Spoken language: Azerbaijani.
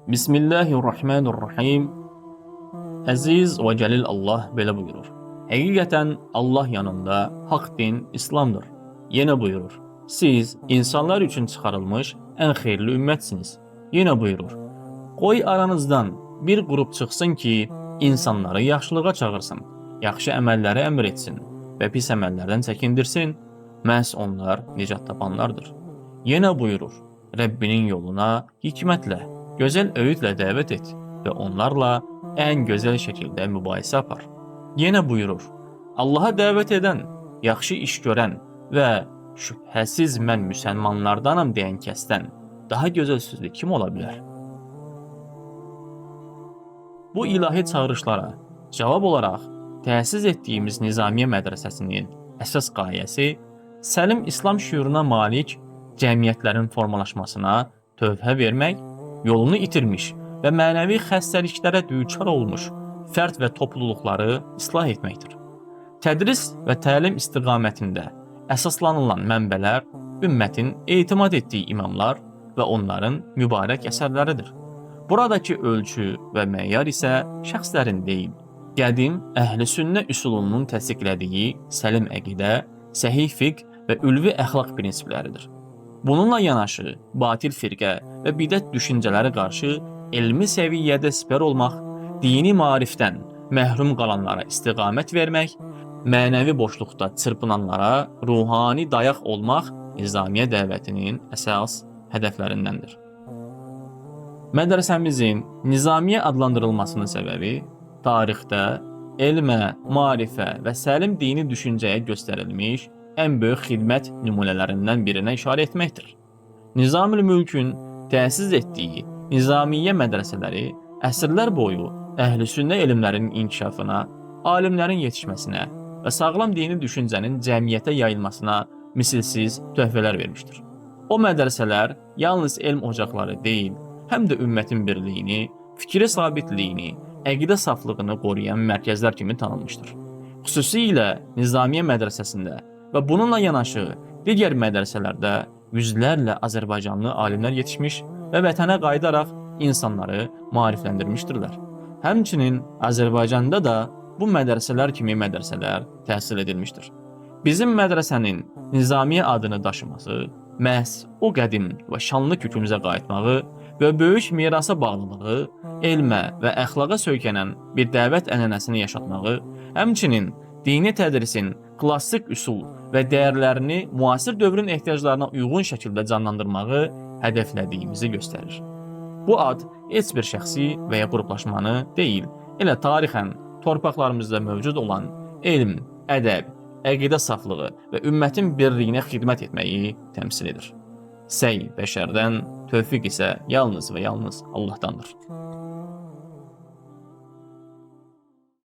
Bismillahirrahmanirrahim. Əziz və cəlil Allah belə buyurur. Həqiqətən Allah yanında haqq din İslamdır. Yenə buyurur. Siz insanlar üçün çıxarılmış ən xeyirli ümmətsiniz. Yenə buyurur. Qoy aranızdan bir qrup çıxsın ki, insanları yaxşılığa çağırsın, yaxşı əməlləri əmr etsin və pis əməllərdən çəkindirsin. Məhz onlar nicat tapanlardır. Yenə buyurur. Rəbbinin yoluna hikmətlə, gözəl öyüdlə dəvət et və onlarla ən gözəl şəkildə mübahisə apar. Yenə buyurur, Allaha dəvət edən, yaxşı iş görən və şübhəsiz mən müsəlmanlardanam deyən kəsdən daha gözəl sözlü kim ola bilər? Bu ilahi çağırışlara cavab olaraq təsis etdiyimiz Nizamiye Mədrəsəsinin əsas qayəsi səlim İslam şüuruna malik cəmiyyətlərin formalaşmasına tövhə vermək, yolunu itirmiş və mənəvi xəstəliklərə düçar olmuş fərd və topluluqları islah etməkdir. Tədris və təlim istiqamətində əsaslanılan mənbələr ümmətin etimad etdiyi imamlar və onların mübarək əsərləridir. Buradakı ölçü və meyar isə şəxslərin deyil, qədim əhl-i sünnə üsulunun təsdiqlədiyi səlim əqidə, səhih fiqh və ülvi əxlaq prinsipləridir. Bununla yanaşı, batil firqə və bidət düşüncələri qarşı elmi səviyyədə sipər olmaq, dini maarifdən məhrum qalanlara istiqamət vermək, mənəvi boşluqda çırpınanlara ruhani dayaq olmaq Nizamiye dəvətinin əsas hədəflərindəndir. Mədrəsəmizin Nizamiye adlandırılmasının səbəbi tarixdə elmə, marifə və səlim dini düşüncəyə göstərilmiş ən böyük xidmət nümunələrindən birinə işarə etməkdir. Nizamül Mülkün təsis etdiyi Nizamiye mədrəsələri əsrlər boyu əhl-i sünnə elmlərinin inkişafına, alimlərin yetişməsinə və sağlam dini düşüncənin cəmiyyətə yayılmasına misilsiz töhfələr vermişdir. O mədrəsələr yalnız elm ocaqları deyil, həm də ümmətin birliyini, fikri sabitliyini, əqidə saflığını qoruyan mərkəzlər kimi tanınmışdır. Xüsusilə Nizamiye mədrəsəsində və bununla yanaşı digər mədrəsələrdə yüzlərlə Azərbaycanlı alimlər yetişmiş və vətənə qayıdaraq insanları maarifləndirmişdirlər. Həmçinin Azərbaycanda da bu mədrəsələr kimi mədrəsələr təhsil edilmişdir. Bizim mədrəsənin Nizamiye adını daşıması məhz o qədim və şanlı kökümüzə qayıtmağı və böyük mirasa bağlılığı, elmə və əxlaqa söykənən bir dəvət ənənəsini yaşatmağı, həmçinin dini tədrisin klassik üsul və dəyərlərini müasir dövrün ehtiyaclarına uyğun şəkildə canlandırmağı hədəflədiyimizi göstərir. Bu ad heç bir şəxsi və ya qruplaşmanı deyil, elə tarixən torpaqlarımızda mövcud olan elm, ədəb, əqidə saflığı və ümmətin birliyinə xidmət etməyi təmsil edir. Səy bəşərdən, tövfiq isə yalnız və yalnız Allahdandır.